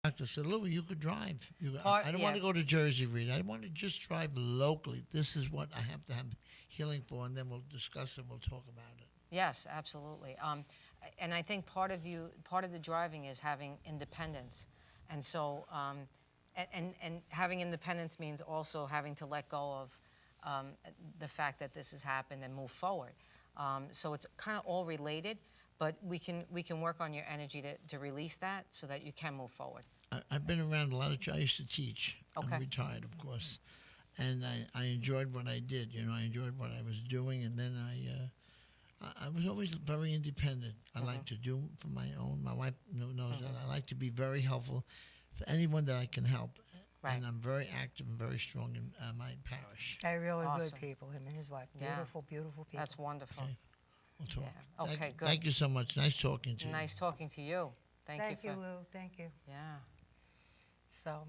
Doctor said, Louis, you could drive. I don't Yeah. want to go to Jersey, Rita. I want to just drive locally. This is what I have to have healing for, and then we'll discuss it. We'll talk about it. Yes, absolutely. And I think part of the driving is having independence, and so and having independence means also having to let go of the fact that this has happened and move forward. So it's kind of all related, but we can work on your energy to release that so that you can move forward. I've been around a lot of. I used to teach. Okay. I'm retired, of course, and I enjoyed what I did. I enjoyed what I was doing, and then I was always very independent. I like to do for my own. My wife knows that. I like to be very helpful for anyone that I can help. Right. And I'm very active and very strong in my parish. They're really Awesome. good people, him and his wife. Yeah. Beautiful, beautiful people. That's wonderful. Okay. We'll talk. Yeah. Okay, Thank, good. Thank you so much. Nice talking to you. Nice talking to you. Thank you, Lou. Thank you. Yeah. So,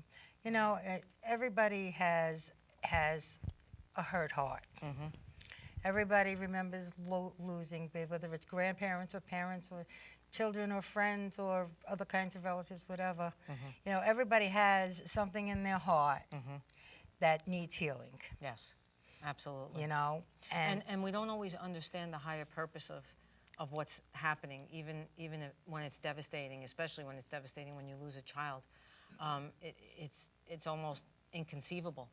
everybody has a hurt heart. Mm-hmm. Everybody remembers losing, whether it's grandparents or parents or children or friends or other kinds of relatives, whatever. Mm-hmm. Everybody has something in their heart Mm-hmm. that needs healing. Yes, absolutely. And we don't always understand the higher purpose of what's happening, even when it's devastating, especially when it's devastating when you lose a child. It's almost inconceivable,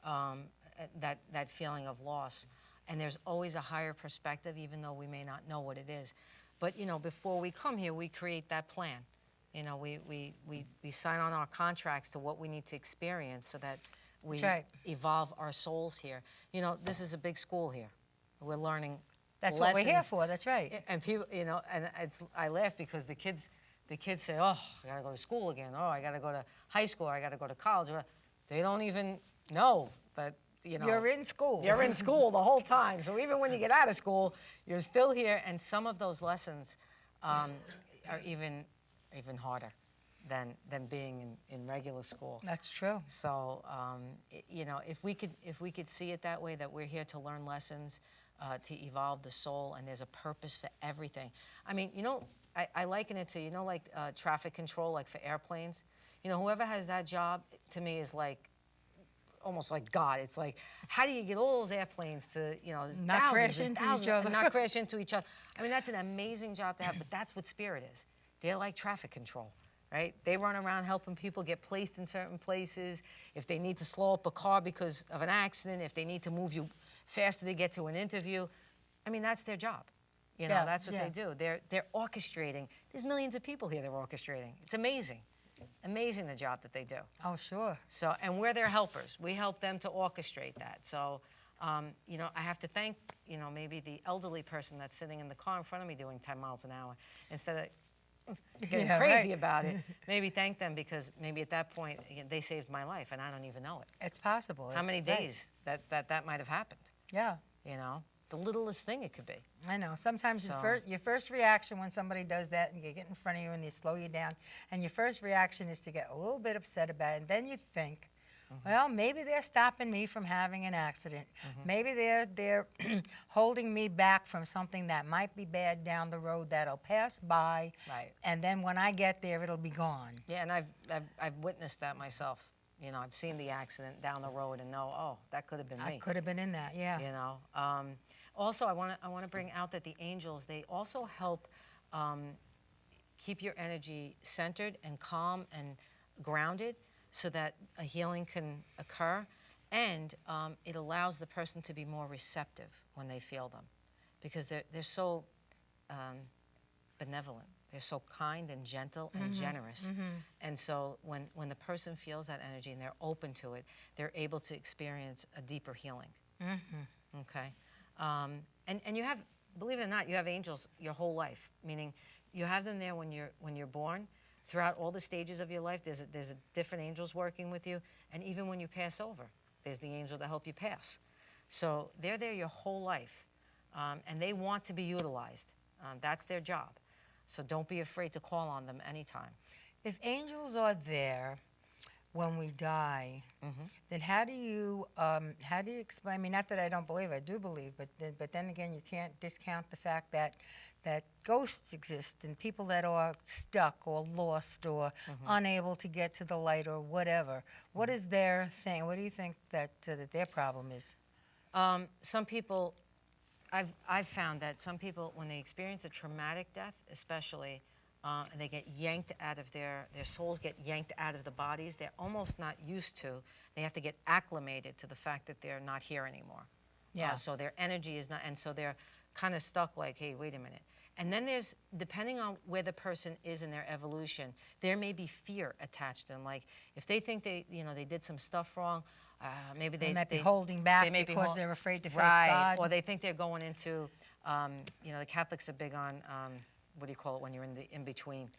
that feeling of loss. And there's always a higher perspective, even though we may not know what it is. But before we come here, we create that plan. We sign on our contracts to what we need to experience so that we evolve our souls here. This is a big school here. We're learning. That's lessons. what we're here for. That's right. And people, and I laugh because the kids say, "Oh, I gotta go to school again. Oh, I gotta go to high school. Or I gotta go to college." They don't even know that. You're in school. You're in school the whole time. So even when you get out of school, you're still here. And some of those lessons are even harder than being in regular school. That's true. So if we could see it that way, that we're here to learn lessons, to evolve the soul, and there's a purpose for everything. I mean, I liken it to like traffic control, like for airplanes. Whoever has that job to me is like almost like God. It's like, how do you get all those airplanes to, there's not thousands crash and into thousands each other. and not crash into each other. I mean, that's an amazing job to have, but that's what Spirit is. They're like traffic control, right? They run around helping people get placed in certain places. If they need to slow up a car because of an accident, if they need to move you faster to get to an interview, I mean, that's their job. That's what they do. They're orchestrating. There's millions of people here they're orchestrating. It's amazing. Amazing the job that they do. Oh, sure. So, and we're their helpers. We help them to orchestrate that. So, I have to thank, maybe the elderly person that's sitting in the car in front of me doing 10 miles an hour instead of getting crazy about it. Maybe thank them because maybe at that point they saved my life and I don't even know it. It's possible. How many days that might have happened? Yeah. The littlest thing it could be. I know. Sometimes your first reaction when somebody does that and they get in front of you and they slow you down, and your first reaction is to get a little bit upset about it, and then you think, well, maybe they're stopping me from having an accident. Maybe they're holding me back from something that might be bad down the road that'll pass by. Right. And then when I get there, it'll be gone. Yeah, and I've witnessed that myself. I've seen the accident down the road and know, oh, that could have been me. I could have been in that, yeah. Also, I want to bring out that the angels, they also help keep your energy centered and calm and grounded so that a healing can occur, and it allows the person to be more receptive when they feel them, because they're so benevolent. They're so kind and gentle and generous. And so when the person feels that energy and they're open to it, they're able to experience a deeper healing. Okay? And you have, believe it or not, you have angels your whole life, meaning you have them there when you're born. Throughout all the stages of your life, there's a different angels working with you, and even when you pass over, there's the angel to help you pass. So they're there your whole life, and they want to be utilized. That's their job. So don't be afraid to call on them anytime. If angels are there when we die, then how do you explain? I mean, not that I don't believe, I do believe, but then again, you can't discount the fact that that ghosts exist and people that are stuck or lost or unable to get to the light or whatever. What is their thing? What do you think that their problem is? Some people, I've found that some people, when they experience a traumatic death, especially, and they get yanked out of their souls get yanked out of the bodies, they're almost not used to. They have to get acclimated to the fact that they're not here anymore. Yeah. So their energy is not, and so they're kind of stuck like, hey, wait a minute. And then there's, depending on where the person is in their evolution, there may be fear attached to them. Like, if they think they did some stuff wrong, maybe they might be holding back because they're afraid to face God. Or they think they're going into, the Catholics are big on, what do you call it when you're in between?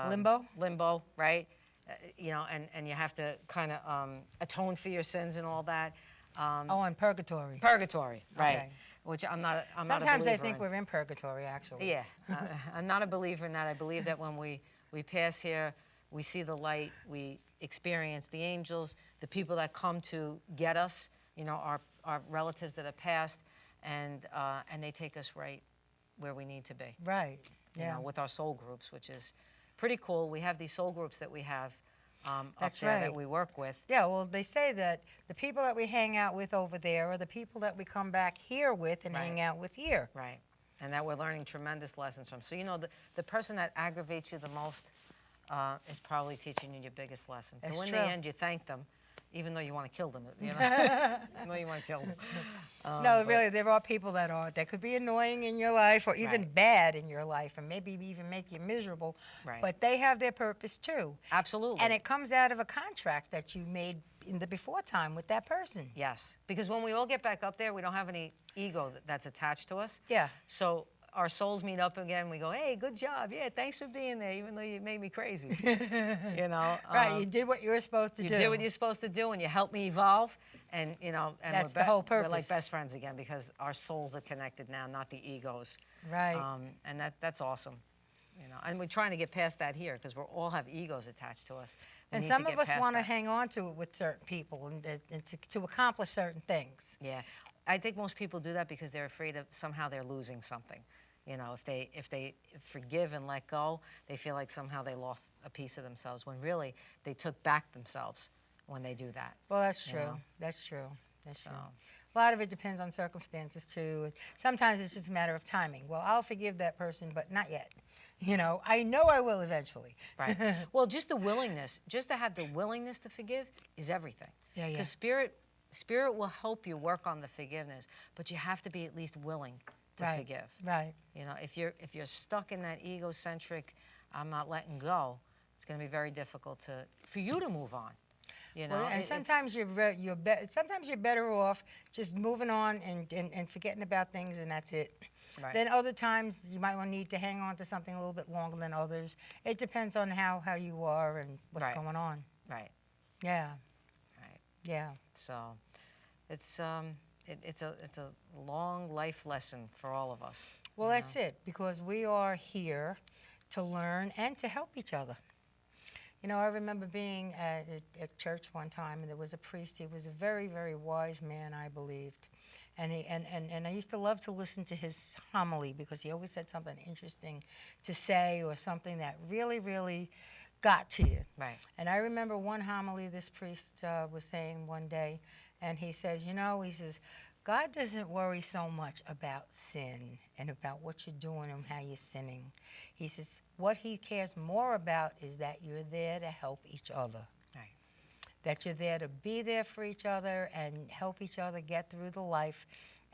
Limbo? Limbo, right? And you have to kind of atone for your sins and all that. And purgatory. Purgatory, right. Okay. Which I'm not a Sometimes believer I think in. we're in purgatory, actually. Yeah, I'm not a believer in that. I believe that when we pass here, we see the light, we experience the angels, the people that come to get us, our relatives that have passed, and they take us right where we need to be. Right, yeah. With our soul groups, which is pretty cool. We have these soul groups that we have up That's there right. that we work with. Yeah, well, they say that the people that we hang out with over there are the people that we come back here with and Right. hang out with here. Right, and that we're learning tremendous lessons from. So, the person that aggravates you the most is probably teaching you your biggest lesson. That's so in true. the end, you thank them, even though you want to kill them. Even though you want to kill them. No, really, there are people that could be annoying in your life or even Right. bad in your life and maybe even make you miserable, Right. but they have their purpose too. Absolutely. And it comes out of a contract that you made in the before time with that person. Yes, because when we all get back up there, we don't have any ego that's attached to us. Yeah. So our souls meet up again. We go, hey, good job. Yeah, thanks for being there, even though you made me crazy. Right, you did what you were supposed to do. You did what you're supposed to do, and you helped me evolve. And and That's the whole We're like purpose. best friends again because our souls are connected now, not the egos. Right. And that's awesome. And we're trying to get past that here because we all have egos attached to us. We And need to some of get us past want to that. hang on to it with certain people and to accomplish certain things. Yeah, I think most people do that because they're afraid of somehow they're losing something. If they forgive and let go, they feel like somehow they lost a piece of themselves when really they took back themselves when they do that. Well, that's true. know? That's true. That's So, true. A lot of it depends on circumstances too. And sometimes it's just a matter of timing. Well, I'll forgive that person, but not yet. I know I will eventually. right. Well, just the willingness, just to have the willingness to forgive is everything. Yeah, yeah. Because spirit will help you work on the forgiveness, but you have to be at least willing to Right. forgive. Right. If you're stuck in that egocentric, I'm not letting go, it's going to be very difficult for you to move on. Well, and sometimes sometimes you're better off just moving on and forgetting about things, and that's it. Right. Then other times you might need to hang on to something a little bit longer than others. It depends on how you are and what's Right. going on. Right. Yeah. Right. Yeah. So, it's a long life lesson for all of us. Well, that's it, because we are here to learn and to help each other. I remember being at church one time, and there was a priest. He was a very, very wise man, I believed. And I used to love to listen to his homily because he always had something interesting to say or something that really, really got to you. Right. And I remember one homily this priest was saying one day, and he says, God doesn't worry so much about sin and about what you're doing and how you're sinning. He says, what he cares more about is that you're there to help each other. Right. That you're there to be there for each other and help each other get through the life.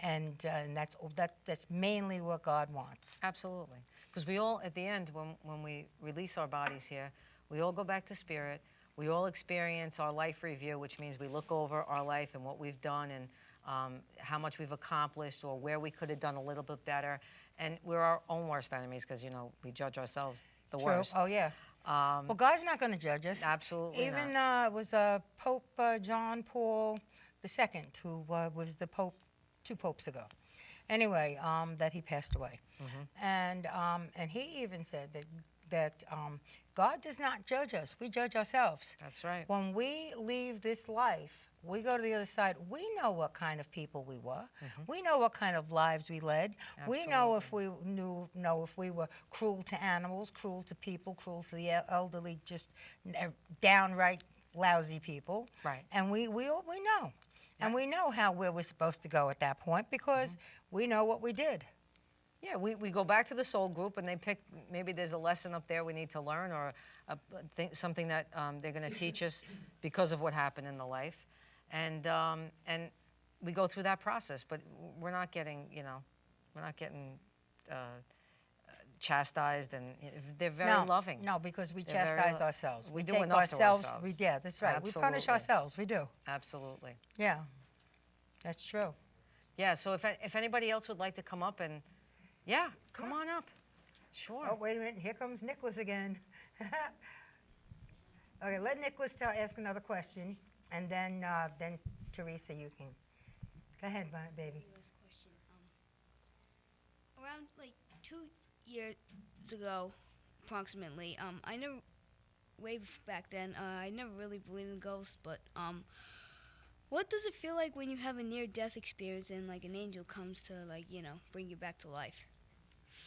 And that's mainly what God wants. Absolutely. Because we all, at the end, when we release our bodies here, we all go back to spirit. We all experience our life review, which means we look over our life and what we've done and how much we've accomplished or where we could have done a little bit better. And we're our own worst enemies because, we judge ourselves the True. worst. Oh, yeah. Well, God's not going to judge us. Absolutely Even not. it was Pope John Paul II, who was the Pope 2 popes ago. Anyway, that he passed away. Mm-hmm. And he even said that God does not judge us. We judge ourselves. That's right. When we leave this life, we go to the other side, we know what kind of people we were. We know what kind of lives we led. Absolutely. We know if we know if we were cruel to animals, cruel to people, cruel to the elderly, just downright lousy people. Right. And we know. And we know where we're supposed to go at that point because we know what we did. Yeah, we go back to the soul group and they pick, maybe there's a lesson up there we need to learn or something that they're going to teach us because of what happened in the life. And we go through that process, but we're not getting, chastised, and they're very loving. No, because we chastise ourselves. We do take enough to ourselves. Yeah, that's right. Absolutely. We punish ourselves. We do. Absolutely. Yeah, that's true. Yeah, so if anybody else would like to come up and, yeah, come on up. Sure. Oh, wait a minute. Here comes Nicholas again. Okay, let Nicholas ask another question, and then Teresa, you can. Go ahead, baby. Question. Around like 2 years ago, approximately, I never, way back then, I never really believed in ghosts, but what does it feel like when you have a near-death experience and like an angel comes to bring you back to life?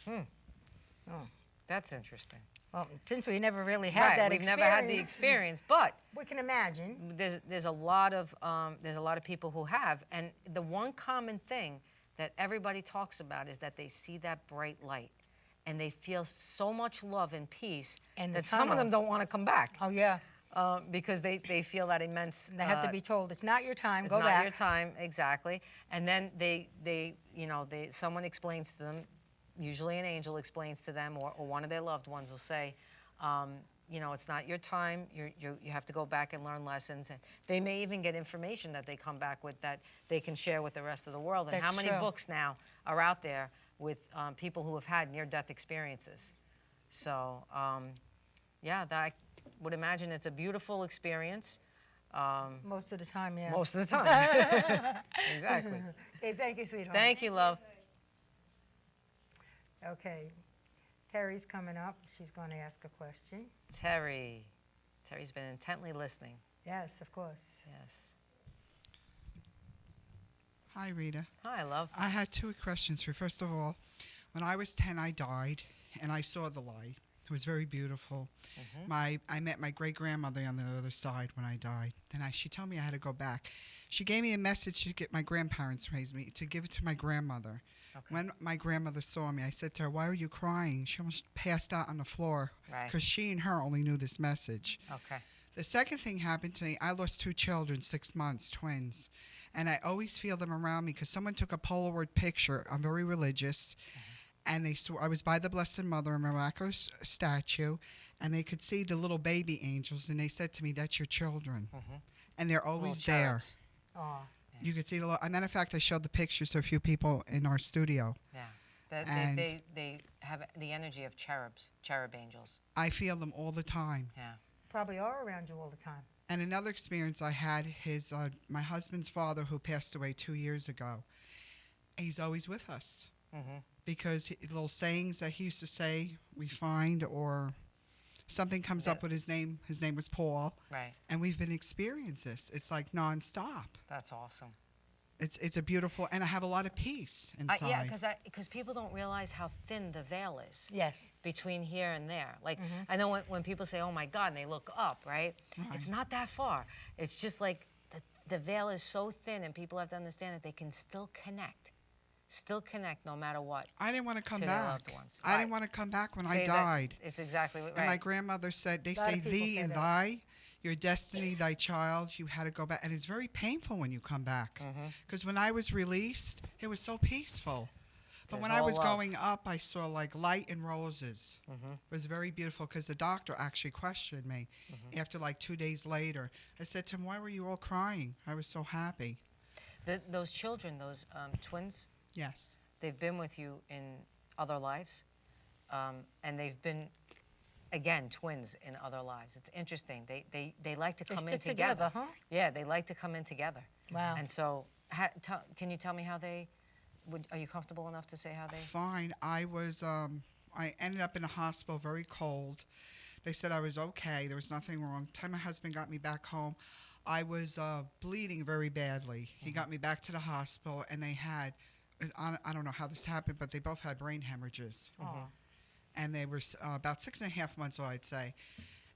Oh, that's interesting. Well, since we never really had that we've experience. never had the experience, but we can imagine. There's a lot of people who have, and the one common thing that everybody talks about is that they see that bright light, and they feel so much love and peace that some of them don't want to come back. Oh yeah. Because they feel that immense. They have to be told it's not your time. Go back. It's not your time, exactly. And then someone explains to them. Usually an angel explains to them, or one of their loved ones will say, it's not your time. You have to go back and learn lessons. And they may even get information that they come back with that they can share with the rest of the world. And That's how many true. books now are out there with people who have had near-death experiences? So, I would imagine it's a beautiful experience. Most of the time, yeah. Most of the time. Exactly. Okay, thank you, sweetheart. Thank you, love. Okay, Terry's coming up. She's going to ask a question. Terry's been intently listening. Yes, of course. Yes. Hi, Rita. Hi, love. I had 2 questions for you. First of all, when I was 10, I died, and I saw the light. It was very beautiful. I met my great-grandmother on the other side when I died. Then she told me I had to go back. She gave me a message to get my grandparents raised me, to give it to my grandmother. Okay. When my grandmother saw me, I said to her, "Why are you crying?" She almost passed out on the floor because she and her only knew this message. Okay. The second thing happened to me, I lost 2 children, 6 months, twins. And I always feel them around me because someone took a Polaroid picture. I'm very religious. And they saw I was by the Blessed Mother, a miraculous statue, and they could see the little baby angels, and they said to me, "That's your children." And they're always there. Oh. You could see the little, as a matter of fact, I showed the pictures to a few people in our studio. Yeah. They have the energy of cherub angels. I feel them all the time. Yeah. Probably are around you all the time. And another experience I had, my husband's father, who passed away 2 years ago, he's always with us. Because little sayings that he used to say, we find, or something comes up with his name. His name was Paul. Right. And we've been experiencing this. It's like nonstop. That's awesome. It's a beautiful, and I have a lot of peace inside. Yeah, because people don't realize how thin the veil is. Yes. Between here and there. Like, I know when people say, "Oh my God," and they look up, right? It's not that far. It's just like the veil is so thin, and people have to understand that they can still connect. No matter what. I didn't want to come to back. Their loved ones. I didn't want to come back when I died. It's exactly right. And my grandmother said, they say thee and thy, your destiny, thy child, you had to go back. And it's very painful when you come back. Because when I was released, it was so peaceful. But when I was going up, I saw like light and roses. It was very beautiful because the doctor actually questioned me after like 2 days later. I said to him, "Why were you all crying? I was so happy." Those children, those twins, yes, they've been with you in other lives, and they've been, again, twins in other lives. It's interesting. They like to come in together. Huh? Yeah, they like to come in together. Wow. And so, can you tell me how they? Are you comfortable enough to say how they? Fine. I ended up in a hospital, very cold. They said I was okay. There was nothing wrong. By the time my husband got me back home, I was bleeding very badly. He got me back to the hospital, and they had, I don't know how this happened, but they both had brain hemorrhages. And they were about 6.5 months old, I'd say.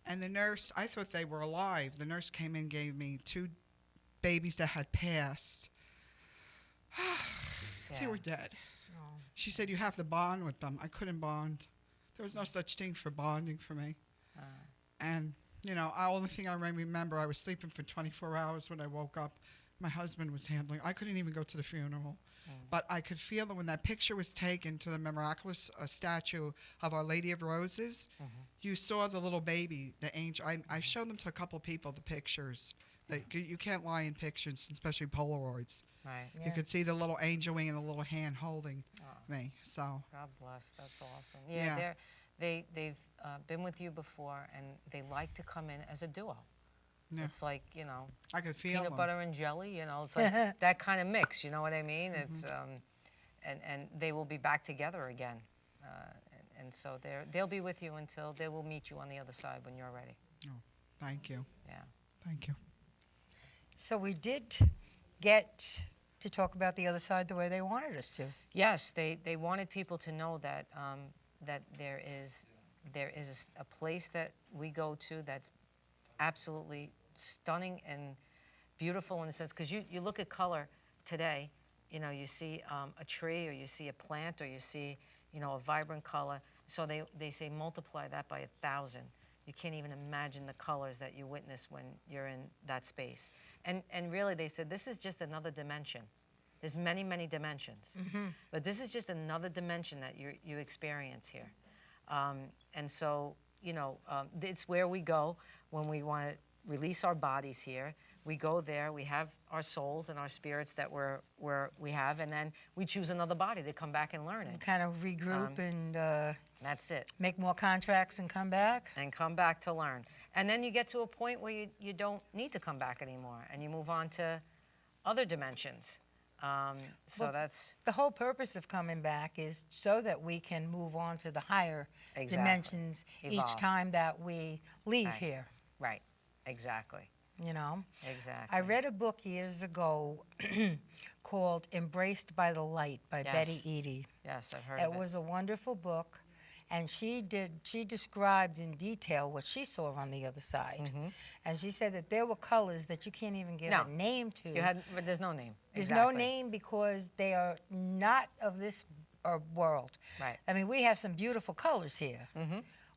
And the nurse, I thought they were alive. The nurse came in, gave me 2 babies that had passed. They were dead. She said, you have to bond with them. I couldn't bond. There was no such thing for bonding for me. And, you know, the only thing I remember, I was sleeping for 24 hours when I woke up. My husband was handling. I couldn't even go to the funeral. But I could feel that when that picture was taken to the miraculous statue of Our Lady of Roses, you saw the little baby, the angel. I showed them to a couple people, the pictures. You can't lie in pictures, especially Polaroids. Right. You could see the little angel wing and the little hand holding me. So God bless. That's awesome. Yeah. They've been with you before, and they like to come in as a duo. Yeah. It's like, you know, I could feel peanut butter and jelly. You know, it's like that kind of mix. You know what I mean? It's and they will be back together again, and so they'll be with you until they will meet you on the other side when you're ready. Oh, thank you. Yeah. Thank you. So we did get to talk about the other side the way they wanted us to. Yes, they wanted people to know that that there is a place that we go to that's absolutely stunning and beautiful in a sense, because you look at color today, you know, you see a tree or you see a plant or you see, you know, a vibrant color. So they say multiply that by 1,000. You can't even imagine the colors that you witness when you're in that space. And really they said this is just another dimension. There's many, many dimensions. But this is just another dimension that you experience here. And so, you know, it's where we go when we want to release our bodies here. We go there, we have our souls and our spirits that we have, and then we choose another body to come back and learn it. Kind of regroup and that's it. Make more contracts and come back. And come back to learn. And then you get to a point where you don't need to come back anymore, and you move on to other dimensions. So that's the whole purpose of coming back is so that we can move on to the higher dimensions each time that we leave here. Right, exactly. You know? Exactly. I read a book years ago called Embraced by the Light by Betty Eadie. Yes, I've heard of it. It was a wonderful book, and she described in detail what she saw on the other side. And she said that there were colors that you can't even give a name to. But there's no name. There's no name because they are not of this world. Right. I mean, we have some beautiful colors here.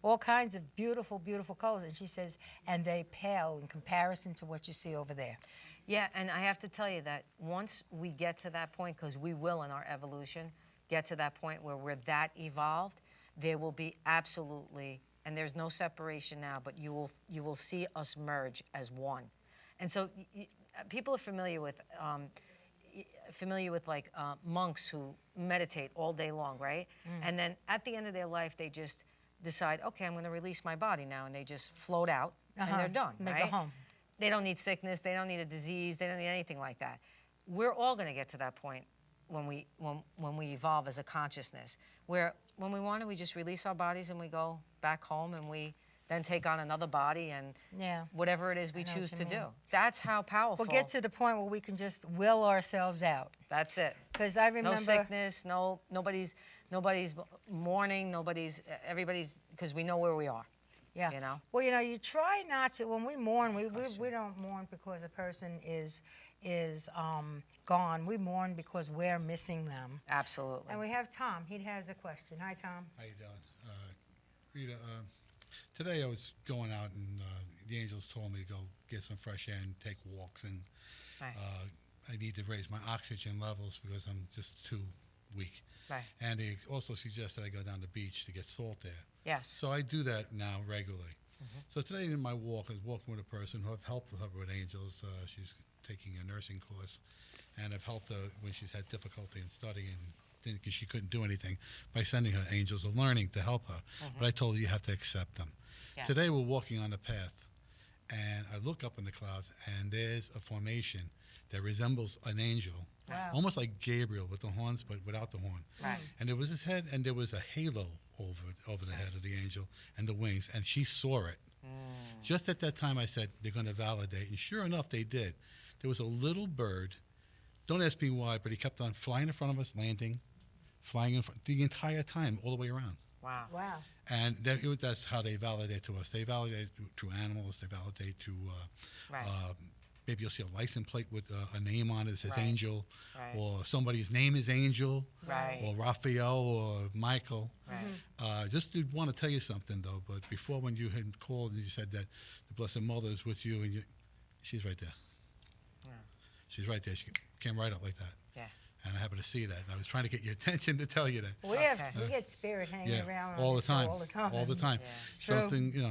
All kinds of beautiful, beautiful colors. And she says, and they pale in comparison to what you see over there. Yeah, and I have to tell you that once we get to that point, because we will in our evolution get to that point where we're that evolved, there will be absolutely, and there's no separation now, but you will see us merge as one. And so people are familiar with like monks who meditate all day long, right? And then at the end of their life, they just decide, okay, I'm going to release my body now, and they just float out, and they're done, and they right? go home. They don't need sickness, they don't need a disease, they don't need anything like that. We're all going to get to that point when we evolve as a consciousness, where when we want to, we just release our bodies and we go back home, and we then take on another body and whatever it is we choose to do. That's how powerful. We'll get to the point where we can just will ourselves out. That's it. Because I remember... No sickness, nobody's mourning, everybody's, because we know where we are. Yeah. You know? Well, you know, you try not to, when we mourn, we don't mourn because a person is gone. We mourn because we're missing them. Absolutely. And we have Tom. He has a question. Hi, Tom. How you doing? Rita, today I was going out, and the angels told me to go get some fresh air and take walks, and I need to raise my oxygen levels because I'm just too weak. Right. And they also suggested I go down the beach to get salt there. Yes. So I do that now regularly. So today in my walk, I was walking with a person who I've helped her with angels. She's taking a nursing course, and I've helped her when she's had difficulty in studying because she couldn't do anything by sending her angels of learning to help her. But I told her you have to accept them. Yes. Today we're walking on the path, and I look up in the clouds, and there's a formation that resembles an angel, almost like Gabriel with the horns, but without the horn. Right. And there was his head, and there was a halo over the head of the angel and the wings, and she saw it. Just at that time, I said, they're going to validate. And sure enough, they did. There was a little bird. Don't ask me why, but he kept on flying in front of us, landing, flying in front the entire time, all the way around. Wow. Wow. And that's how they validate to us. They validate through animals. They validate through Right. maybe you'll see a license plate with a name on it that says Right. Angel, Right. or somebody's name is Angel, Right. or Raphael, or Michael. Right. Just did want to tell you something, though, but before, when you had called and you said that the Blessed Mother is with you, and she's right there. Yeah. She's right there. She came right up like that. Yeah. And I happened to see that, and I was trying to get your attention to tell you that. We get spirit hanging Yeah, around on all the this show time. all the time. All the time. Yeah. It's true. Something, It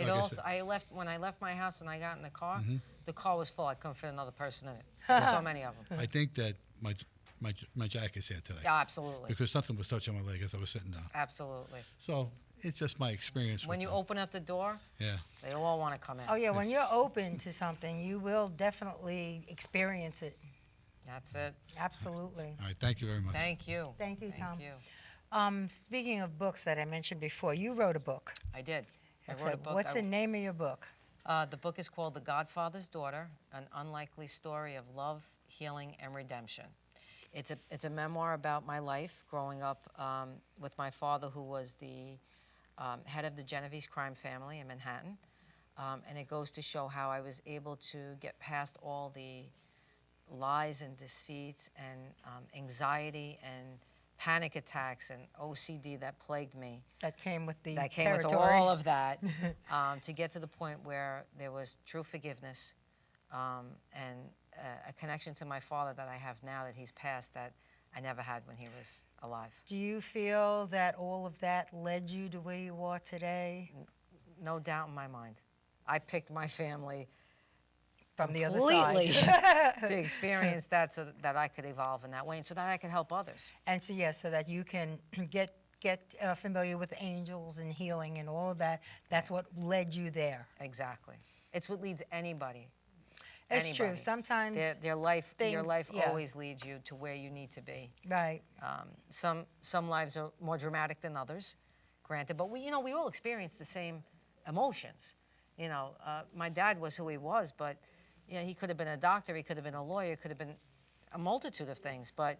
like I also, said. when I left my house and I got in the car, Mm-hmm. the car was full. I couldn't fit another person in it. There's so many of them. I think that my jacket's here today. Yeah, absolutely. Because something was touching my leg as I was sitting down. Absolutely. So it's just my experience. When with you them. open up the door, Yeah. they all want to come in. Oh yeah, when you're open to something, you will definitely experience it. That's it. Absolutely. All right. Thank you very much. Thank you. Thank you, Tom. Thank you. Speaking of books that I mentioned before, you wrote a book. I did. I wrote a Excellent. book. What's the name of your book? The book is called The Godfather's Daughter, An Unlikely Story of Love, Healing, and Redemption. It's a memoir about my life growing up with my father, who was the head of the Genovese crime family in Manhattan. And it goes to show how I was able to get past all the lies and deceits and anxiety and panic attacks and OCD that plagued me. That came with the That came territory. with all of that, to get to the point where there was true forgiveness and a connection to my father that I have now that he's passed, that I never had when he was alive. Do you feel that all of that led you to where you are today? No doubt in my mind. I picked my family From the other completely side. to experience that, so that I could evolve in that way, and so that I could help others. And so, yeah, so that you can get familiar with angels and healing and all of that. That's what led you there. Exactly. It's what leads anybody. It's true. Anybody. Sometimes Your life things- yeah. always leads you to where you need to be. right. Some lives are more dramatic than others, granted, but we all experience the same emotions. My dad was who he was, but he could have been a doctor, he could have been a lawyer, could have been a multitude of things. But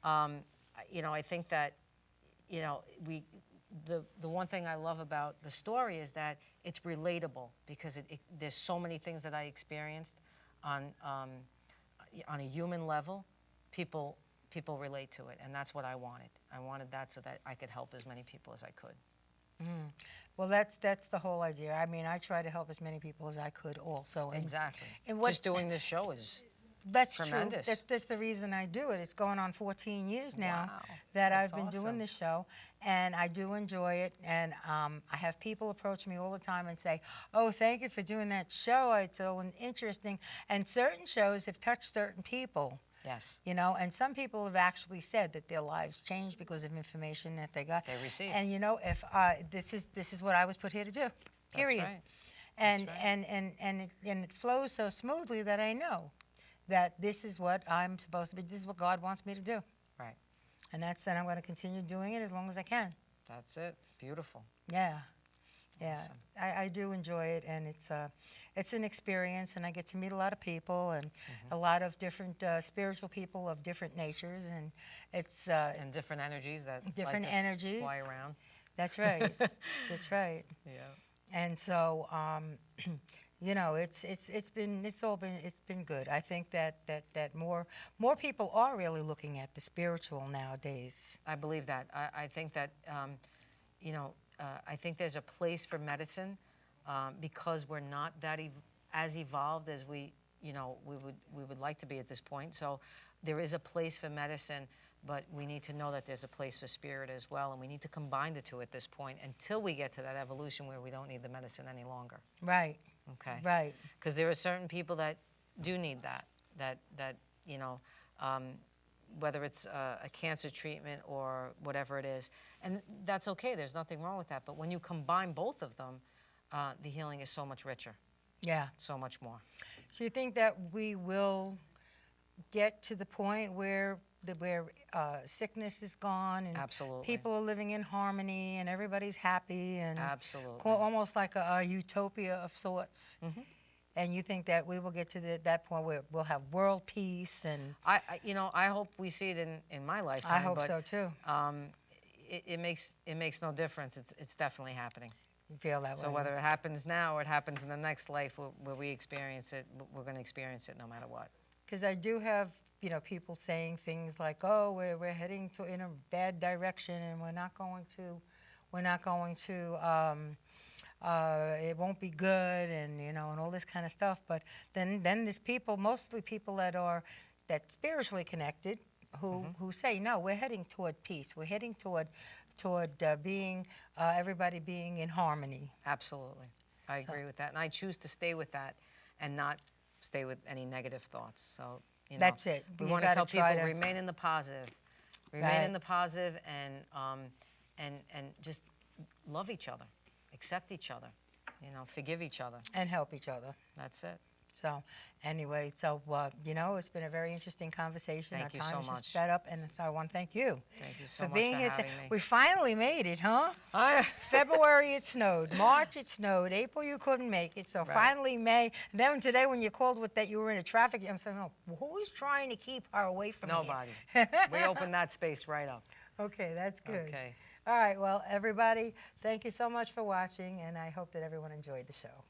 I think that the one thing I love about the story is that it's relatable, because there's so many things that I experienced on a human level. People relate to it, and that's what I wanted. I wanted that so that I could help as many people as I could. Well, that's the whole idea. I mean, I try to help as many people as I could also. And, Exactly. and what- Just doing this show is That's tremendous. true. That's the reason I do it. It's going on 14 years now Wow, that that's I've been doing awesome. this show, and I do enjoy it. And I have people approach me all the time and say, "Oh, thank you for doing that show. It's so interesting." And certain shows have touched certain people. Yes. And some people have actually said that their lives changed because of information that they got. They received. And if this is what I was put here to do. Period. That's right. And That's and it flows so smoothly that I know that this is what I'm supposed to be. This is what God wants me to do. Right. And I'm going to continue doing it as long as I can. That's it. Beautiful. Yeah. Yeah. Awesome. I do enjoy it, and it's an experience, and I get to meet a lot of people and a lot of different spiritual people of different natures, and it's And different energies that different like to energies. fly around. That's right. That's right. Yeah. And so it's been good. I think that more people are really looking at the spiritual nowadays. I believe that. I think that I think there's a place for medicine because we're not that as evolved as we would like to be at this point. So there is a place for medicine, but we need to know that there's a place for spirit as well, and we need to combine the two at this point until we get to that evolution where we don't need the medicine any longer. Right. Okay. Right. Because there are certain people that do need that whether it's a cancer treatment or whatever it is. And that's okay, there's nothing wrong with that. But when you combine both of them, the healing is so much richer, Yeah. so much more. So you think that we will get to the point where where sickness is gone and Absolutely. people are living in harmony and everybody's happy and Absolutely. almost like a utopia of sorts. And you think that we will get to that point where we'll have world peace and I hope we see it in my lifetime. I hope but, so too. It makes no difference. It's definitely happening. You feel that way. So whether it happens now or it happens in the next life where we experience it, we're going to experience it no matter what. Because I do have, people saying things like, "Oh, we're heading in a bad direction, and we're not going to, it won't be good," and and all this kind of stuff. But then there's people, mostly people that spiritually connected, who say, "No, we're heading toward peace. We're heading toward being everybody being in harmony." Absolutely. I agree with that. And I choose to stay with that and not stay with any negative thoughts. So, that's it. We You want to gotta tell people, try to- remain in the positive. Remain Right. in the positive and just love each other. Accept each other. Forgive each other. and help each other. That's it. So anyway, it's been a very interesting conversation. Thank you Our so time is just much. sped up, and so I want to thank you Thank you so for much being for here. having me. We finally made it, huh? February it snowed, March it snowed, April you couldn't make it, so Right. finally May. And then today when you called with that you were in a traffic, I'm saying, "Oh, who's trying to keep her away from Nobody. here?" We opened that space right up. Okay, that's good. Okay. All right, well, everybody, thank you so much for watching, and I hope that everyone enjoyed the show.